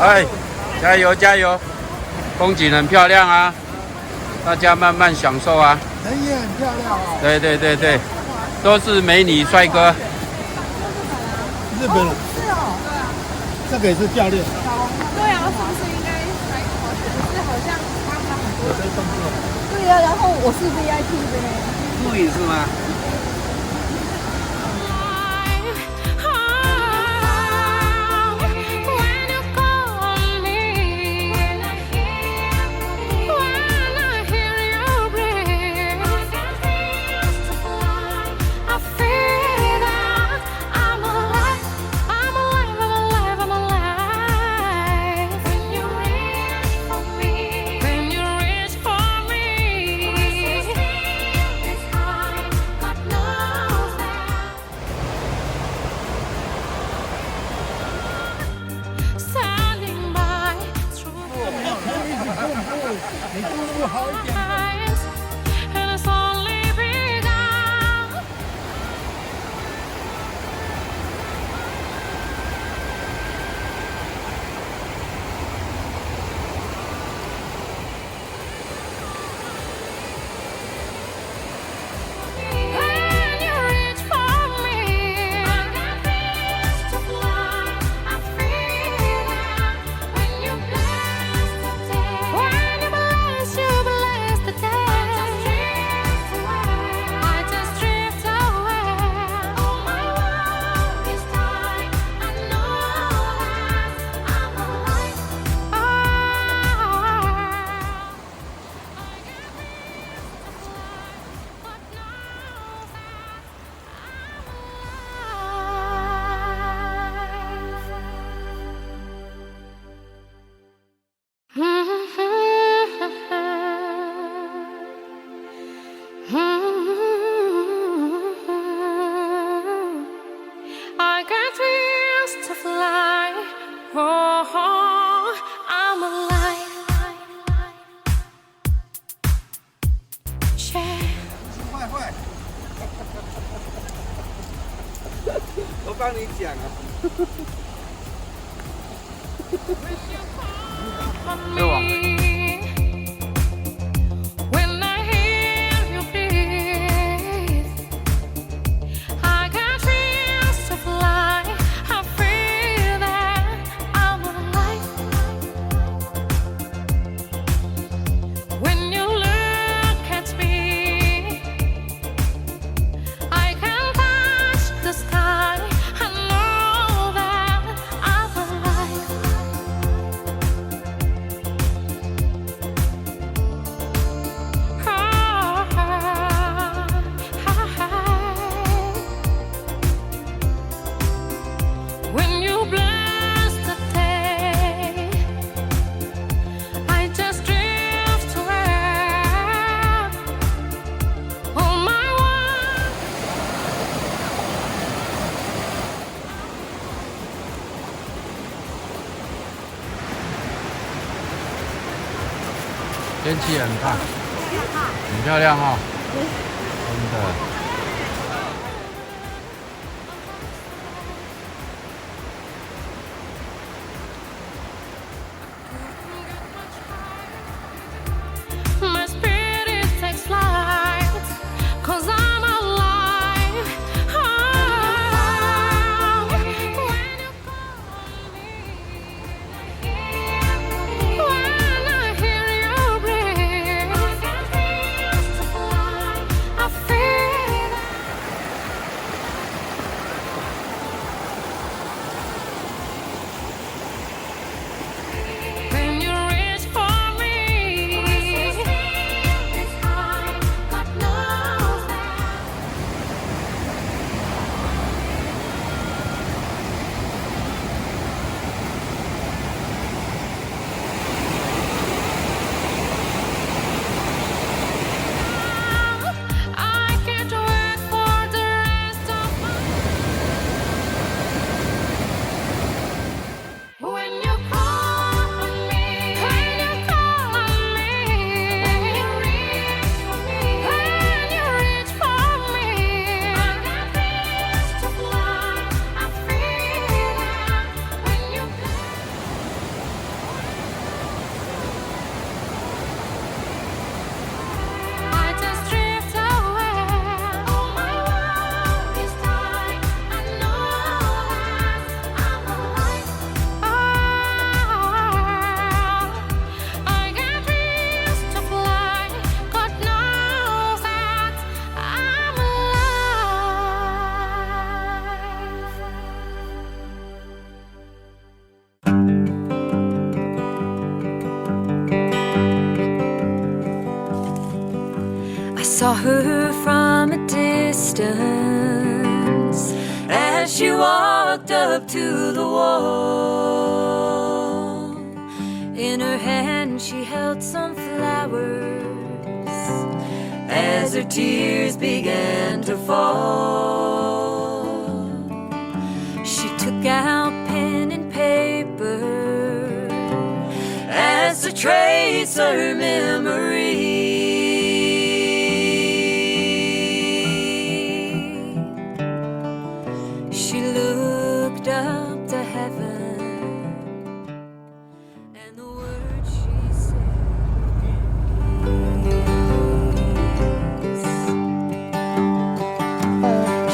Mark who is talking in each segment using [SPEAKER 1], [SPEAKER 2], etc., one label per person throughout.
[SPEAKER 1] 哎，加油加油！风景很漂亮啊，大家慢慢享受啊。
[SPEAKER 2] 人也很漂亮啊。
[SPEAKER 1] 对对对对，都是美女帅哥。
[SPEAKER 2] 日本人。
[SPEAKER 3] 是哦。
[SPEAKER 2] 这个也是教练。
[SPEAKER 3] 对啊，是不是应该来考试？可是好像他很多动作。对啊，然后我是 VIP 的呢。
[SPEAKER 1] 录影是吗？
[SPEAKER 2] 你动作好一点。
[SPEAKER 4] I got wings to fly. Oh, I'm alive. Yeah.
[SPEAKER 2] 坏坏。
[SPEAKER 1] 我帮你讲啊。对吧？
[SPEAKER 4] When I hear you breathe, I got wings to fly. I feel that I'm alive. When you look at me, I can touch the sky. I know that I'm alive. When you bless the day, I just drift away. Oh my one.
[SPEAKER 1] 天气很棒，很漂亮哦，真的。
[SPEAKER 4] My spirit takes flight, 'cause I'm alive. Oh, when you call me, when I hear you breathe, I feel
[SPEAKER 5] saw her from a distance as she walked up to the wall. In her hand she held some flowers as her tears began to fall. She took out pen and paper as to trace her memory. She looked up to heaven, and the words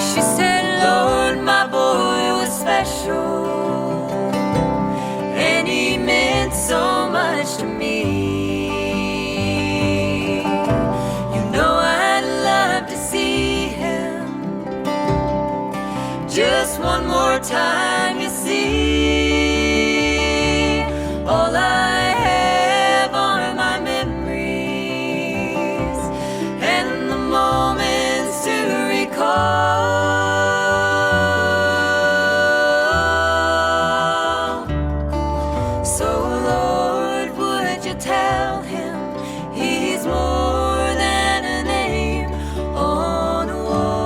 [SPEAKER 5] she said, Lord, my boy was special, and he meant so much to me. You know I'd love to see him just one more time, you see. All I have are my memories and the moments to recall. So Lord, would you tell him he's more than a name on a wall?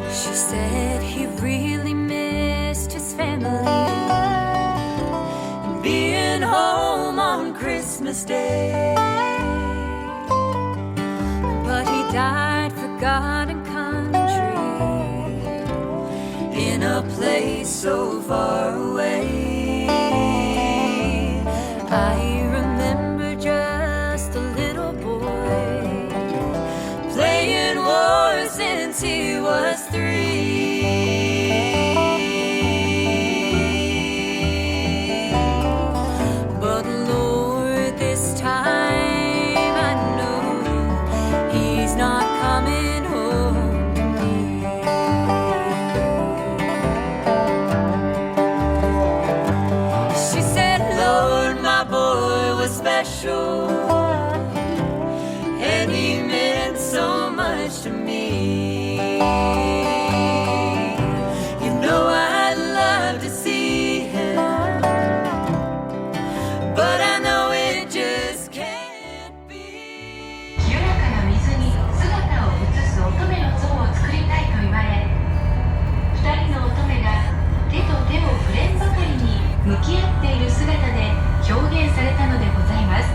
[SPEAKER 5] She said he really missed his family and being home on Christmas Day. But he died for God and country in a place so far away. I remember just a little boy playing war since he was 3. But Lord, this time I know he's not coming home to me. She said, Lord, my boy was special, and he meant so much to me. You know I'd love to see him, but I know it just can't be.
[SPEAKER 6] 清らかな水に姿を映す乙女の像を作りたいと言われ、2人の乙女が手と手を触れんばかりに向き合っている姿で表現されたのでございます。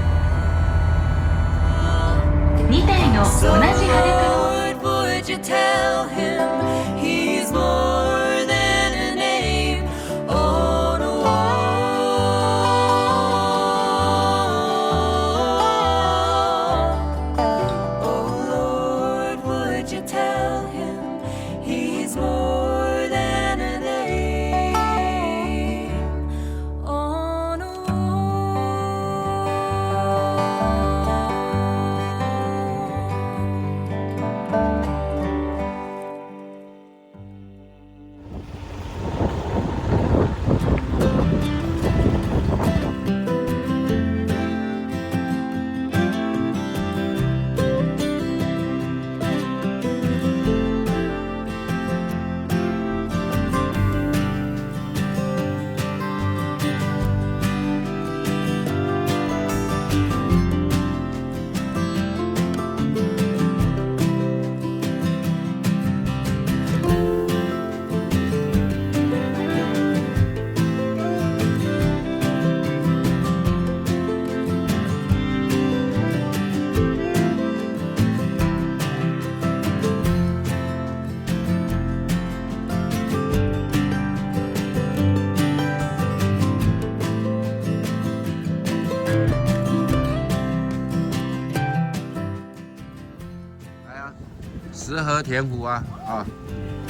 [SPEAKER 1] 石河田湖啊，啊，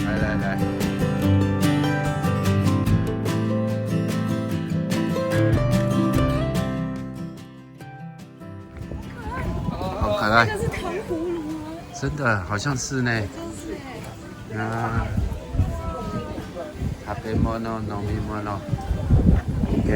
[SPEAKER 1] 来来来，好可爱，
[SPEAKER 3] 这是糖葫芦吗？
[SPEAKER 1] 真的好像是呢。
[SPEAKER 3] 就是哎，
[SPEAKER 1] 啊，食べ物飲み物。OK。